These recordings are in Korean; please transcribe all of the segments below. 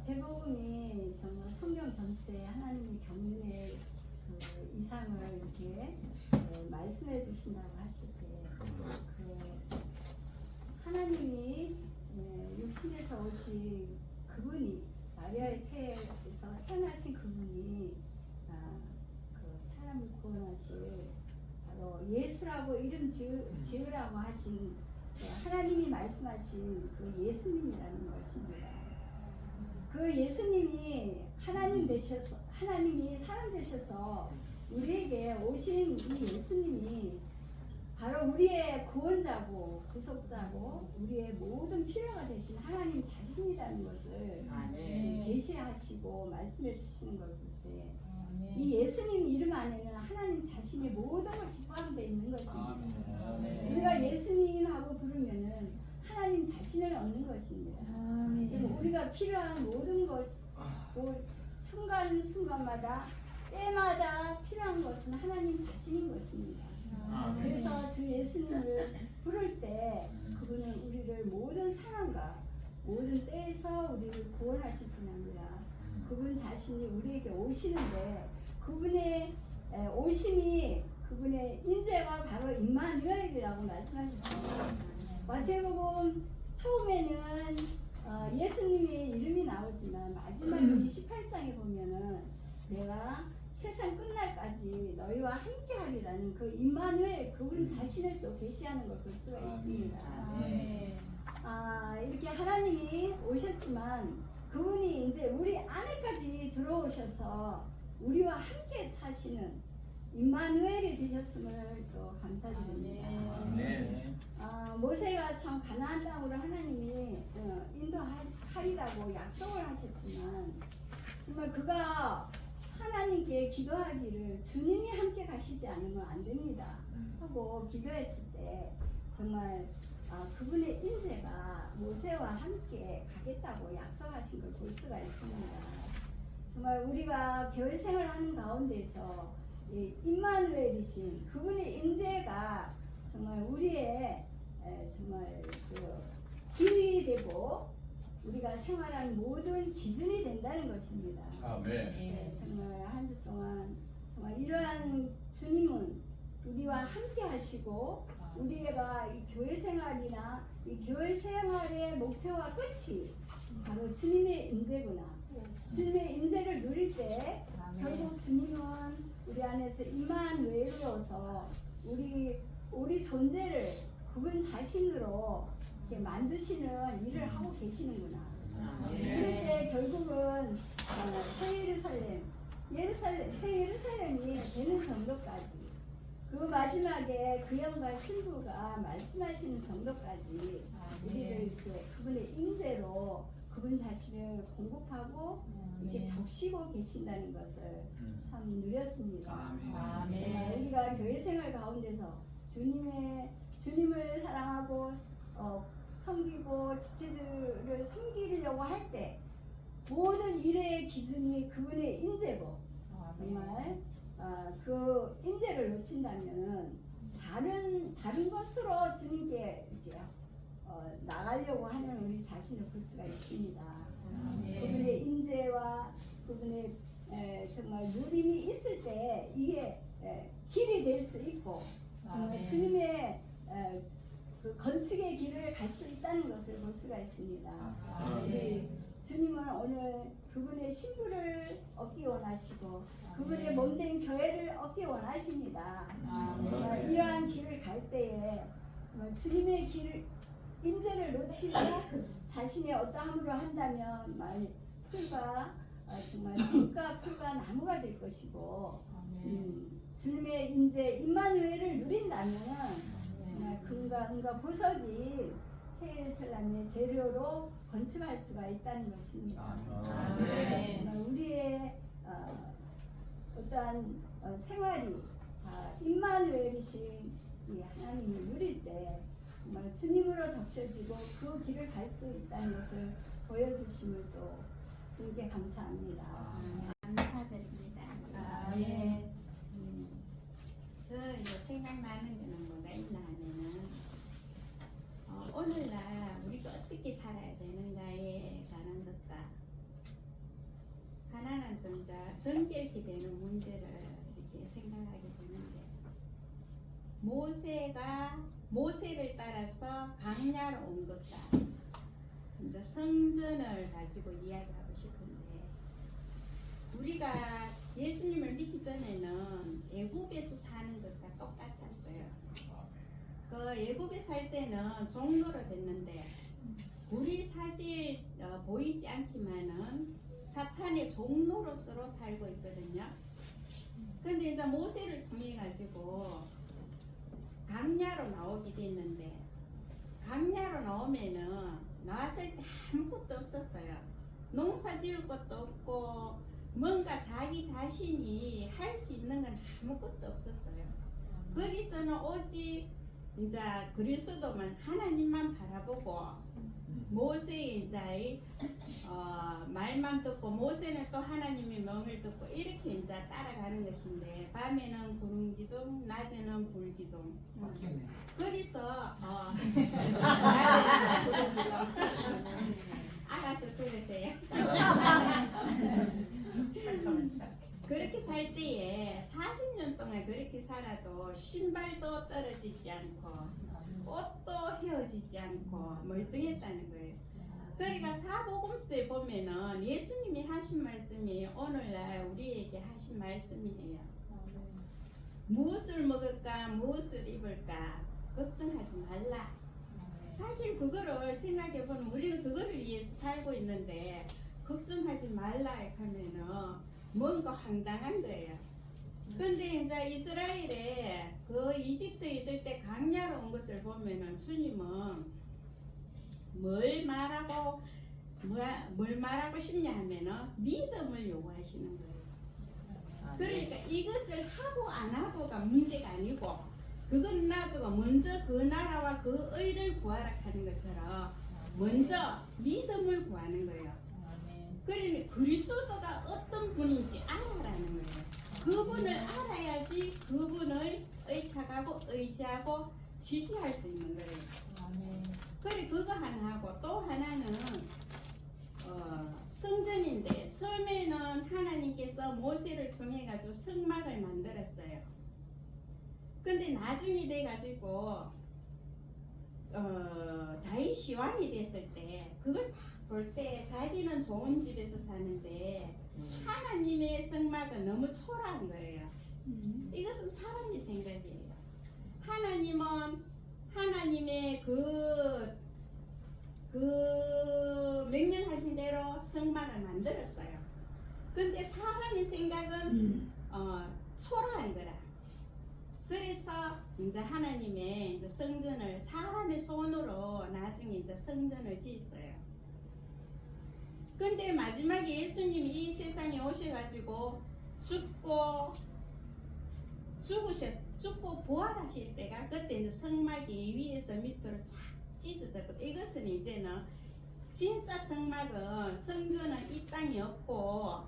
마태복음이 정말 성경 전체에 하나님이 경륜의 그 이상을 이렇게 말씀해 주신다고 하실 때 그 하나님이 육신에서 오신 그분이 마리아의 태에서 태어나신 그분이 그 사람을 구원하실 바로 예수라고 이름 지으라고 하신 하나님이 말씀하신 그 예수님이라는 것입니다. 그 예수님이 하나님이 사람 되셔서 우리에게 오신 이 예수님이 바로 우리의 구원자고 구속자고 우리의 모든 필요가 되신 하나님 자신이라는 것을 계시하시고 말씀해 주시는 걸 볼 때 이 예수님 이름 안에는 하나님 자신의 모든 것이 포함되어 있는 것입니다. 우리가 예수님하고 부르면은 하나님 자신을 얻는 것입니다. 그리고 우리가 필요한 모든 것, 순간순간마다 때마다 필요한 것은 하나님 자신인 것입니다. 그래서 주 예수님을 부를 때 그분은 우리를 모든 상황과 모든 때에서 우리를 구원하실 뿐 아니라 그분 자신이 우리에게 오시는데 그분의 오심이 그분의 인재가 바로 임마누엘이라고 말씀하셨습니다. 마태복음 처음에는 예수님의 이름이 나오지만 마지막 28장에 보면은 내가 세상 끝날까지 너희와 함께하리라는 그 임마누엘 그분 자신을 또 계시하는 걸 볼 수가 있습니다. 이렇게 하나님이 오셨지만 그분이 이제 우리 안에까지 들어오셔서 우리와 함께 사시는 임마누엘이 되셨음을 또 감사드립니다. 모세가 참 가나안 땅으로 하나님이 인도하리라고 약속을 하셨지만 정말 그가 하나님께 기도하기를 주님이 함께 가시지 않으면 안 됩니다 하고 기도했을 때 정말 그분의 인재가 모세와 함께 가겠다고 약속하신 걸 볼 수가 있습니다. 정말 우리가 교회 생활하는 가운데서 임마누엘이신 그분의 인재가 정말 우리의 정말 그 길이 되고 우리가 생활하는 모든 기준이 된다는 것입니다. 정말 한 주 동안 정말 이러한 주님은 우리와 함께 하시고 우리가 이 교회 생활이나 이 교회 생활의 목표와 끝이 바로 주님의 인재구나. 주님의 인재를 누릴 때 결국 주님은 우리 안에서 임마누엘로서 우리 존재를 그분 자신으로 이렇게 만드시는 일을 하고 계시는구나. 그럴 때 결국은 새 예루살렘이 되는 정도까지 그 마지막에 그 영과 신부가 말씀하시는 정도까지 우리를 이렇게 그분의 인재로 그분 자신을 공급하고 이렇게 적시고 계신다는 것을 참 누렸습니다. 우리가 교회 생활 가운데서 주님을 사랑하고 섬기고 지체들을 섬기려고 할 때 모든 일의 기준이 그분의 인재고 정말 그 인재를 놓친다면 다른 것으로 주님께 이렇게 나가려고 하는 우리 자신을 볼 수가 있습니다. 그분의 인재와 그분의 정말 누림이 있을 때 이게 길이 될 수 있고 정말 주님의 그 건축의 길을 갈 수 있다는 것을 볼 수가 있습니다. 주님은 오늘 그분의 신부를 얻기 원하시고 그분의 몸된 교회를 얻기 원하십니다. 정말 이러한 길을 갈 때에 정말 주님의 인재를 놓치고 자신의 어떠함으로 한다면 풀과 정말 집과 풀과 나무가 될 것이고 주님의 인재 임마누엘을 누린다면 정말 금과 은과 보석이 새 예루살렘의 재료로 건축할 수가 있다는 것입니다. 정말 우리의 어떠한 생활이 임마누엘이신 이 하나님을 누릴 때 정말 주님으로 적셔지고 그 길을 갈 수 있다는 것을 보여주심을 또 주님께 감사합니다. 감사드립니다. 저 생각나는 거는 뭐가 있나 하면은 오늘날 우리가 어떻게 살아야 되는가에 관한 것과 정결케 되는 문제를 이렇게 생각하게 되는데, 모세를 따라서 광야로 온 것다. 이제 성전을 가지고 이야기하고 싶은데, 우리가 예수님을 믿기 전에는 애굽에서 사는 것과 똑같았어요. 그 애굽에 살 때는 종로로 됐는데, 우리 사실 보이지 않지만은 사탄의 종로로서 살고 있거든요. 근데 이제 모세를 통해 가지고 광야로 나오게 됐는데, 광야로 나오면은 나왔을 때 아무것도 없었어요. 농사 지을 것도 없고 뭔가 자기 자신이 할 수 있는 건 아무것도 없었어요. 거기서는 오직 이제 그리스도만 하나님만 바라보고, 모세의 이제 말만 듣고, 모세는 또 하나님의 명을 듣고 이렇게 이제 따라가는 것인데, 밤에는 구름 기둥, 낮에는 불 기둥. 거기서 알아서 들으세요. 그렇게 살 때에 40년 동안 그렇게 살아도 신발도 떨어지지 않고 옷도 헤어지지 않고 멀쩡했다는 거예요. 그러니까 사복음서에 보면은 예수님이 하신 말씀이 오늘날 우리에게 하신 말씀이에요. 무엇을 먹을까, 무엇을 입을까 걱정하지 말라. 사실 그거를 생각해보면 우리는 그거를 위해서 살고 있는데, 걱정하지 말라 하면은 뭔가 황당한 거예요. 근데 이제 이스라엘에 그 이집트에 있을 때 광야로 온 것을 보면은 주님은 뭘 말하고 싶냐 하면은 믿음을 요구하시는 거예요. 그러니까 이것을 하고 안 하고가 문제가 아니고, 그건 놔두고 먼저 그 나라와 그 의를 구하라 하는 것처럼 먼저 믿음을 구하는 거예요. 그러니 그리스도가 어떤 분인지 알아라는 거예요. 그분을 알아야지 그분을 의탁하고 의지하고 지지할 수 있는 거예요. 그래, 그거 하나 하고, 또 하나는 성전인데, 처음에는 하나님께서 모세를 통해 가지고 성막을 만들었어요. 근데 나중에 돼 가지고 다윗이 왕이 됐을 때 그걸 볼 때 자기는 좋은 집에서 사는데 하나님의 성막은 너무 초라한 거예요. 이것은 사람의 생각이에요. 하나님은 하나님의 그 명령하신 대로 성막을 만들었어요. 근데 사람의 생각은 초라한 거라. 그래서 이제 하나님의 이제 성전을 사람의 손으로 나중에 이제 성전을 지었어요. 근데 마지막에 예수님이 이 세상에 오셔가지고 죽고 부활하실 때가, 그때 이제 성막이 위에서 밑으로 착 찢어졌거든요. 이것은 이제는 진짜 성막은, 성전은 이 땅에 없고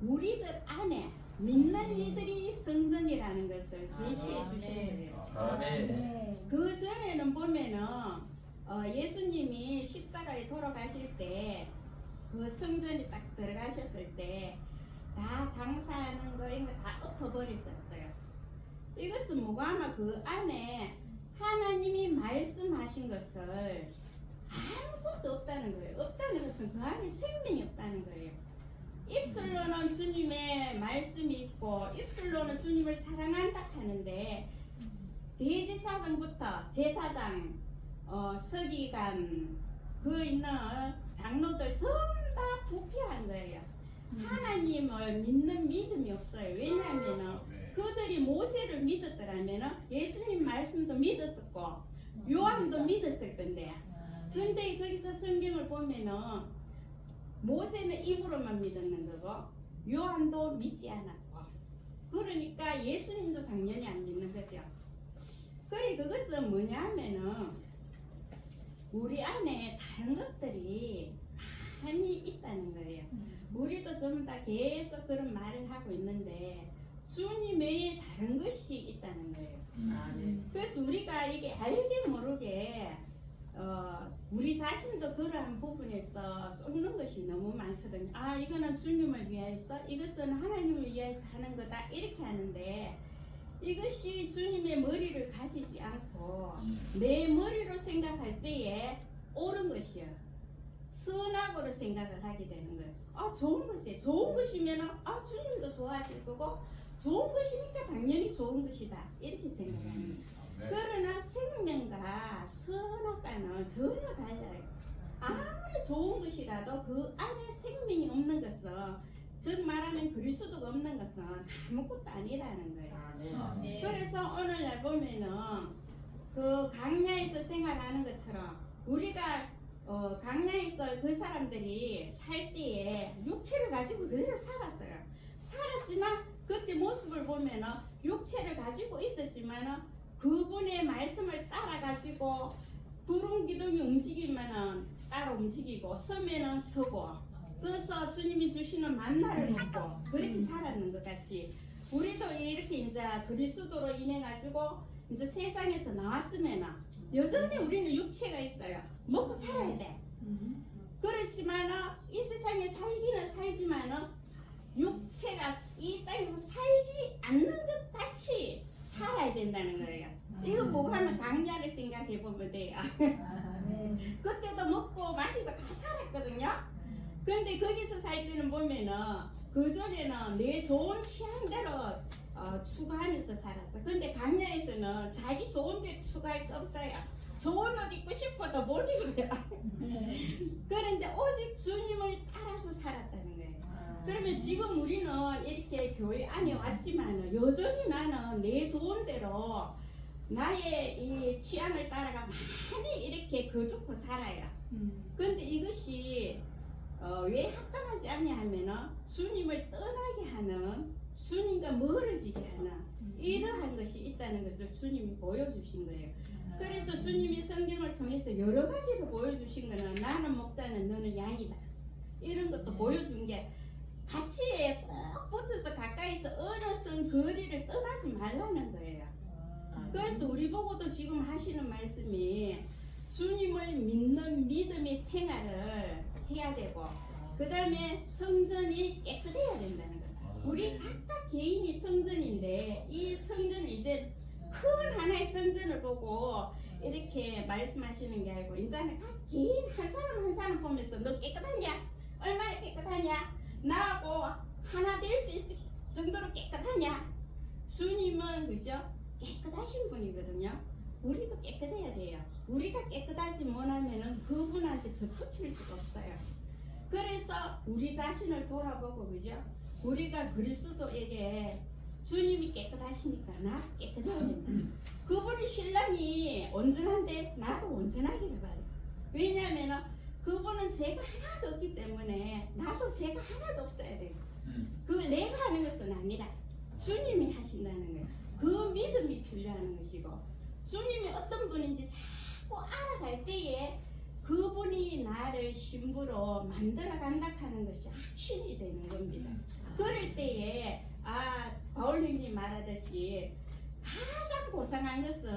우리들 안에 믿는 이들이 성전이라는 것을 계시해 주시는 거예요. 아멘. 그 전에는 보면은 예수님이 십자가에 돌아가실 때 그 성전이 딱 들어가셨을 때 다 장사하는 거 이런 거 다 엎어버렸었어요. 이것은 뭐가, 아마 그 안에 하나님이 말씀하신 것을 아무것도 없다는 거예요. 없다는 것은 그 안에 생명이 없다는 거예요. 입술로는 주님의 말씀이 있고 입술로는 주님을 사랑한다 하는데, 대제사장부터 제사장, 서기관, 그 있는 장로들 전부 다 부패한 거예요. 하나님을 믿는 믿음이 없어요. 왜냐하면 그들이 모세를 믿었더라면 예수님 말씀도 믿었었고 요한도 믿었을 건데, 근데 거기서 성경을 보면은 모세는 입으로만 믿었는 거고 요한도 믿지 않았고, 그러니까 예수님도 당연히 안 믿는 거죠. 그래, 그것은 뭐냐 하면은 우리 안에 다른 것들이 많이 있다는 거예요. 우리도 전부 다 계속 그런 말을 하고 있는데 주님 외에 다른 것이 있다는 거예요. 그래서 우리가 이게 알게 모르게 우리 자신도 그러한 부분에서 쏟는 것이 너무 많거든요. 아, 이거는 주님을 위해서, 이것은 하나님을 위해서 하는 거다, 이렇게 하는데 이것이 주님의 머리를 가지지 않고 내 머리로 생각할 때에 옳은 것이요, 선악으로 생각을 하게 되는 거예요. 아, 좋은 것이에요. 좋은 것이면 아, 주님도 좋아하실 거고 좋은 것이니까 당연히 좋은 것이다, 이렇게 생각하는 거예요. 그러나 생명과 선악과는 전혀 달라요. 아무리 좋은 것이라도 그 안에 생명이 없는 것은, 즉 말하면 그리스도가 없는 것은 아무것도 아니라는 거예요. 그래서 오늘날 보면은 그 강야에서 생활하는 것처럼 우리가 강야에서 그 사람들이 살 때에 육체를 가지고 그대로 살았어요. 살았지만 그때 모습을 보면은 육체를 가지고 있었지만은 그분의 말씀을 따라 가지고 구름 기둥이 움직이면은 따라 움직이고 서면은 서고, 그래서 주님이 주시는 만나를 먹고 그렇게 살았는 것 같이 우리도 이렇게 이제 그리스도로 인해 가지고 이제 세상에서 나왔으면은 여전히 우리는 육체가 있어요. 먹고 살아야 돼. 그렇지만은 이 세상에 살기는 살지만은 육체가 이 땅에서 살지 않는 것 같이 살아야 된다는 거예요. 이거 보고 하면 강야를 생각해 보면 돼요. 그때도 먹고 마시고 다 살았거든요. 근데 거기서 살 때는 보면은 그 전에는 내 좋은 취향대로 추구하면서 살았어. 근데 강야에서는 자기 좋은 데 추구할 게 없어요. 좋은 옷 입고 싶어도 못 입어요. 그런데 오직 주님을 따라서 살았다는 거예요. 그러면 지금 우리는 이렇게 교회 안에 왔지만 여전히 나는 내 좋은 대로 나의 이 취향을 따라가 많이 이렇게 거두고 살아요. 근데 이것이 왜 합당하지 않냐 하면은 주님을 떠나게 하는, 주님과 멀어지게 하는 이러한 것이 있다는 것을 주님이 보여주신 거예요. 그래서 주님이 성경을 통해서 여러 가지로 보여주신 거는 나는 목자는 너는 양이다, 이런 것도 보여준 게 같이 꼭 붙어서 가까이서 어느 선 거리를 떠나지 말라는 거예요. 그래서 우리 보고도 지금 하시는 말씀이 주님을 믿는 믿음의 생활을 해야 되고, 그 다음에 성전이 깨끗해야 된다는 거예요. 우리 각각 개인이 성전인데 이 성전을 이제 큰 하나의 성전을 보고 이렇게 말씀하시는 게 아니고 이제는 각 개인 한 사람 한 사람 보면서 너 깨끗하냐? 얼마나 깨끗하냐? 나하고 하나 될 수 있을 정도로 깨끗하냐? 주님은 그죠? 깨끗하신 분이거든요. 우리도 깨끗해야 돼요. 우리가 깨끗하지 못하면은 그분한테 접붙일 수가 없어요. 그래서 우리 자신을 돌아보고 그죠? 우리가 그리스도에게 주님이 깨끗하시니까 나 깨끗해야 된다. 그분이 신랑이 온전한데 나도 온전하기를 바래요. 왜냐하면 그분은 죄가 하나도 없기 때문에 나도 죄가 하나도 없어야 돼요. 그걸 내가 하는 것은 아니라 주님이 하신다는 거예요. 그 믿음이 필요한 것이고, 주님이 어떤 분인지 자꾸 알아갈 때에 그분이 나를 신부로 만들어 간다 하는 것이 확신이 되는 겁니다. 그럴 때에 바울님이 말하듯이 가장 고상한 것은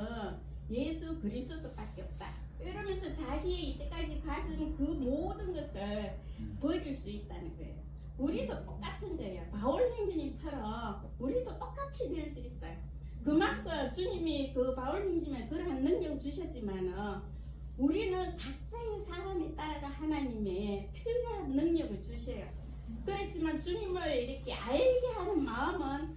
예수 그리스도밖에 없다, 이러면서 자기의 이때까지 가진 그 모든 것을 버릴 수 있다는 거예요. 우리도 똑같은 거예요. 바울님처럼 우리도 똑같이 될 수 있어요. 그만큼 주님이 그 바울님에 그러한 능력 주셨지만은 우리는 각자의 사람에 따라가 하나님의 필요한 능력을 주셔요. 그렇지만 주님을 이렇게 알게 하는 마음은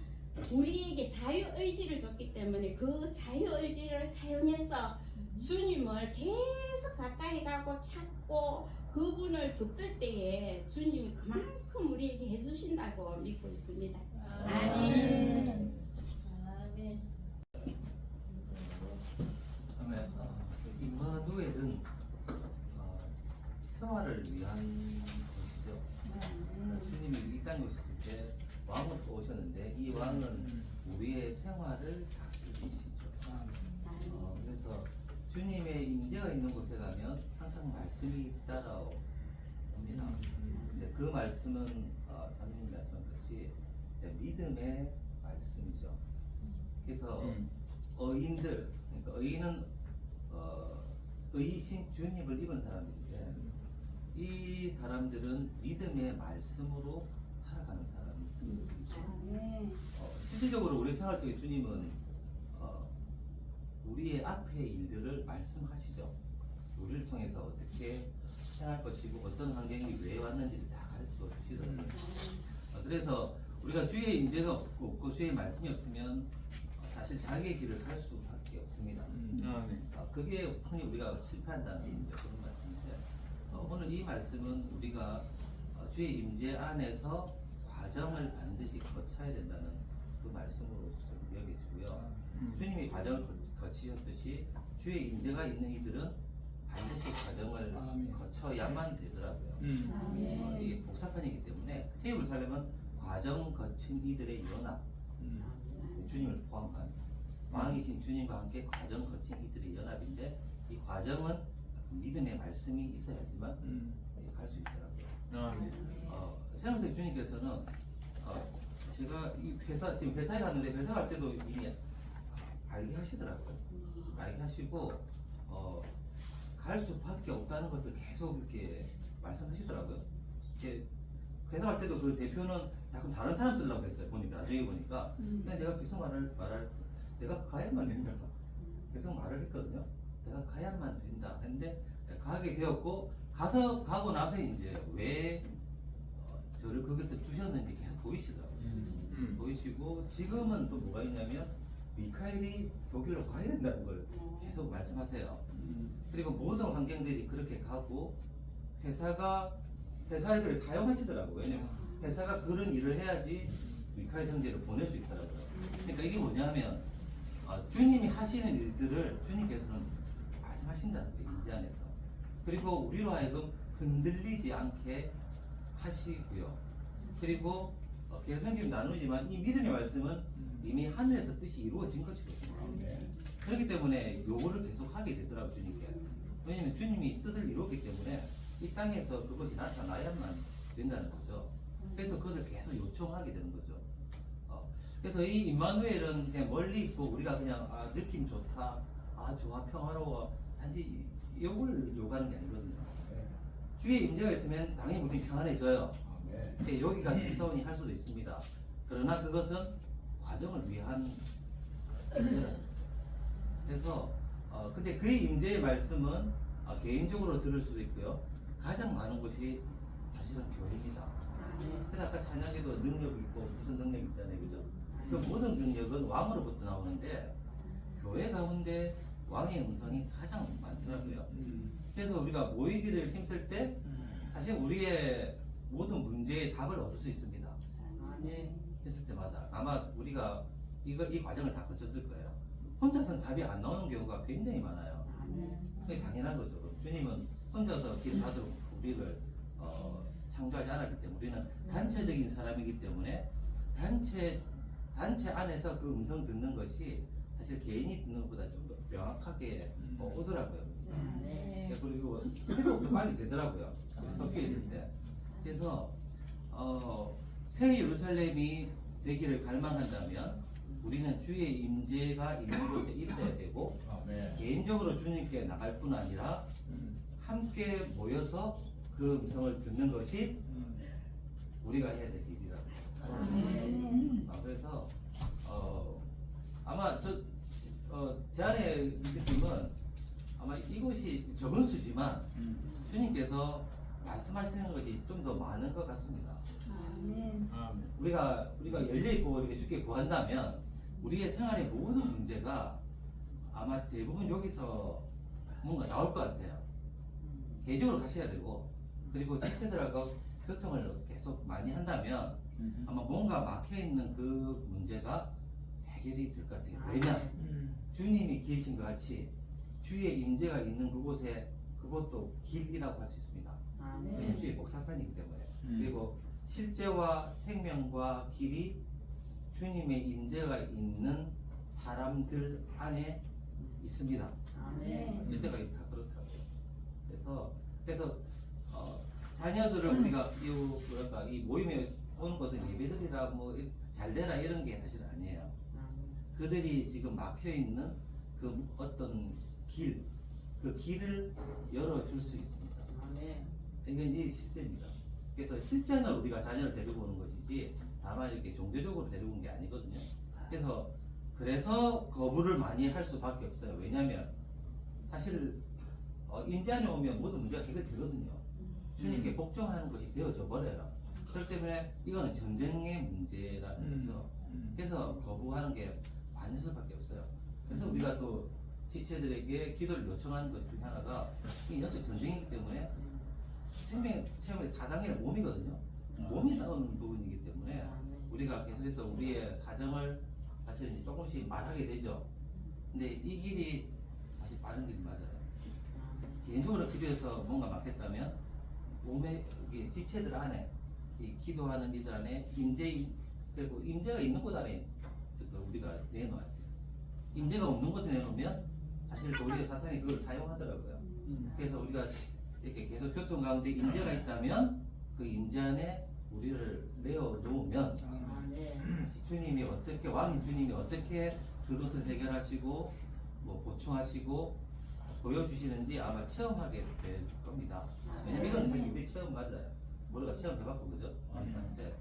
우리에게 자유의지를 줬기 때문에 그 자유의지를 사용해서 주님을 계속 가까이 가고 찾고 그분을 붙들 때에 주님이 그만큼 우리에게 해주신다고 믿고 있습니다. 아멘. 임마누엘은 생활을 위한 것이죠. 주님이 이 땅에 오셨을 때 왕으로 오셨는데 이 왕은 우리의 생활을 다스리시죠. 그래서 주님의 임재가 있는 곳에 가면 항상 말씀이 따라옵니다. 근데 그 말씀은 자매님 말씀한 같이 믿음의 말씀이죠. 그래서 의인들, 그러니까 의인은 의이신 주님을 입은 사람인데 이 사람들은 믿음의 말씀으로 살아가는 사람이죠. 아멘. 실질적으로 우리 생활 속에 주님은 우리의 앞의 일들을 말씀하시죠. 우리를 통해서 어떻게 행할 것이고 어떤 환경이 왜 왔는지를 다 가르쳐 주시더라고요. 그래서 우리가 주의 임재가 없고 주의 말씀이 없으면 사실 자기의 길을 갈 수밖에 없습니다. 그게 흔히 우리가 실패한다는 이제 그런 말씀인데 오늘 이 말씀은 우리가 주의 임재 안에서 과정을 반드시 거쳐야 된다는 그 말씀으로 좀 여겨지고요. 주님이 과정을 거치셨듯이 주의 임재가 있는 이들은 반드시 과정을 거쳐야만 되더라고요. 이게 복사판이기 때문에 새 예루살렘은 과정 거친 이들의 연합, 주님을 포함한 왕이신 주님과 함께 과정 거친 이들의 연합인데 이 과정은 믿음의 말씀이 있어야지만 갈 수 있더라고요. 세상에서 주님께서는 제가 이 회사 지금 회사에 갔는데 회사 갈 때도 이미 알게 하시더라고요. 알게 하시고 갈 수밖에 없다는 것을 계속 이렇게 말씀하시더라고요. 이제 회사 갈 때도 그 대표는 자꾸 다른 사람 쓰려고 했어요. 보니까 나중에 보니까 근데 내가 계속 말할 내가 가야만 된다. 계속 말을 했거든요. 내가 가야만 된다. 근데 가게 되었고 가고 나서 이제 왜 저를 거기서 주셨는지 계속 보이시더라고요. 보이시고 지금은 또 뭐가 있냐면 미카엘이 독일로 가야 된다는 걸 계속 말씀하세요. 그리고 모든 환경들이 그렇게 가고 회사를 그렇게 사용하시더라고요. 왜냐면 회사가 그런 일을 해야지 미카엘 형제를 보낼 수 있더라고요. 그러니까 이게 뭐냐면 주님이 하시는 일들을 주님께서는 말씀하신다는 거예요. 임재 안에서. 그리고 우리로 하여금 흔들리지 않게 하시고요. 그리고 계속 성경 나누지만 이 믿음의 말씀은 이미 하늘에서 뜻이 이루어진 것이거든요. 그렇기 때문에 요거를 계속 하게 되더라고요. 주님께. 왜냐면 주님이 뜻을 이루었기 때문에 이 땅에서 그것이 나타나야만 된다는 거죠. 그래서 그것을 계속 요청하게 되는 거죠. 그래서 이 임마누엘은 그냥 멀리 있고 우리가 그냥 느낌 좋다, 좋아, 평화로워, 단지 이걸 요구하는 게 아니거든요. 주의 임재가 있으면 당연히 우리 평안해져요. 여기가 특사원이 할 수도 있습니다. 그러나 그것은 과정을 위한 임재라는 거죠. 그래서 근데 그의 임재의 말씀은 개인적으로 들을 수도 있고요. 가장 많은 곳이 사실은 교회입니다. 그래서 아까 찬양에도 능력이 있고 무슨 능력이 있잖아요, 그죠? 그 모든 능력은 왕으로부터 나오는데 교회 가운데 왕의 음성이 가장 많더라고요. 그래서 우리가 모이기를 힘쓸 때 사실 우리의 모든 문제의 답을 얻을 수 있습니다. 했을 때마다 아마 우리가 이 과정을 다 거쳤을 거예요. 혼자서는 답이 안 나오는 경우가 굉장히 많아요. 그게 당연한 거죠. 주님은 혼자서 길 다들 우리를 창조하지 않았기 때문에 우리는 단체적인 사람이기 때문에 단체 안에서 그 음성 듣는 것이 사실 개인이 듣는 것보다 좀 더 명확하게 오더라고요. 그리고 회복도 빨리 되더라고요. 섞여 있을 때. 그래서 새 예루살렘이 되기를 갈망한다면 우리는 주의 임재가 있는 곳에 있어야 되고 개인적으로 주님께 나갈 뿐 아니라 함께 모여서 그 음성을 듣는 것이 우리가 해야 될 일이라고. 그래서 아마 제 안의 느낌은 아마 이곳이 적은 수지만 주님께서 말씀하시는 것이 좀 더 많은 것 같습니다. 우리가 열려있고 이렇게 주께 구한다면 우리의 생활의 모든 문제가 아마 대부분 여기서 뭔가 나올 것 같아요. 개인적으로 가셔야 되고 그리고 지체들하고 교통을 계속 많이 한다면 아마 뭔가 막혀있는 그 문제가 해결이 될 것 같아요. 왜냐? 주님이 계신 것 같이 주의 임재가 있는 그곳에 그것도 길이라고 할 수 있습니다. 왜냐면 주의 복사판이기 때문에. 그리고 실제와 생명과 길이 주님의 임재가 있는 사람들 안에 있습니다. 이때가 다 그렇더라고요. 그래서 자녀들을 우리가 이 모임에 오는 것은 예배드리라 뭐 잘되라 이런 게 사실 아니에요. 그들이 지금 막혀 있는 그 어떤 길, 그 길을 열어줄 수 있습니다. 아멘. 이건 이 실제입니다. 그래서 실전을 우리가 자녀를 데리고 오는 것이지 다만 이렇게 종교적으로 데리고 온 게 아니거든요. 그래서 거부를 많이 할 수밖에 없어요. 왜냐하면 사실 인지 안에 오면 모든 문제가 해결되거든요. 주님께 복종하는 것이 되어져 버려요. 그렇기 때문에 이거는 전쟁의 문제라는 거죠. 그래서 거부하는 게 많을 수밖에 없어요. 그래서 우리가 또 지체들에게 기도를 요청하는 것 중에 하나가 이 영적 전쟁이기 때문에 생명 체험의 4단계는 몸이거든요. 몸이 싸우는 부분이기 때문에 우리가 계속해서 우리의 사정을 사실 이제 조금씩 말하게 되죠. 근데 이 길이 사실 바른 길이 맞아요. 개인적으로 기도해서 뭔가 맡겠다면 몸의 지체들 안에 이 기도하는 이들 안에 그리고 임재가 있는 곳 안에 우리가 내놓아야 돼요. 임재가 없는 곳에 내놓으면 사실 우리가 사탄이 그걸 사용하더라고요. 그래서 우리가 이렇게 계속 교통 가운데 임재가 있다면 그 임재 안에 우리를 내어 놓으면 주님이 어떻게 왕 주님이 어떻게 그것을 해결하시고 뭐 보충하시고 보여주시는지 아마 체험하게 될 겁니다. 왜냐면 이건 사실 우리 체험 맞아요. 우리가 체험해봤고 그죠? 네.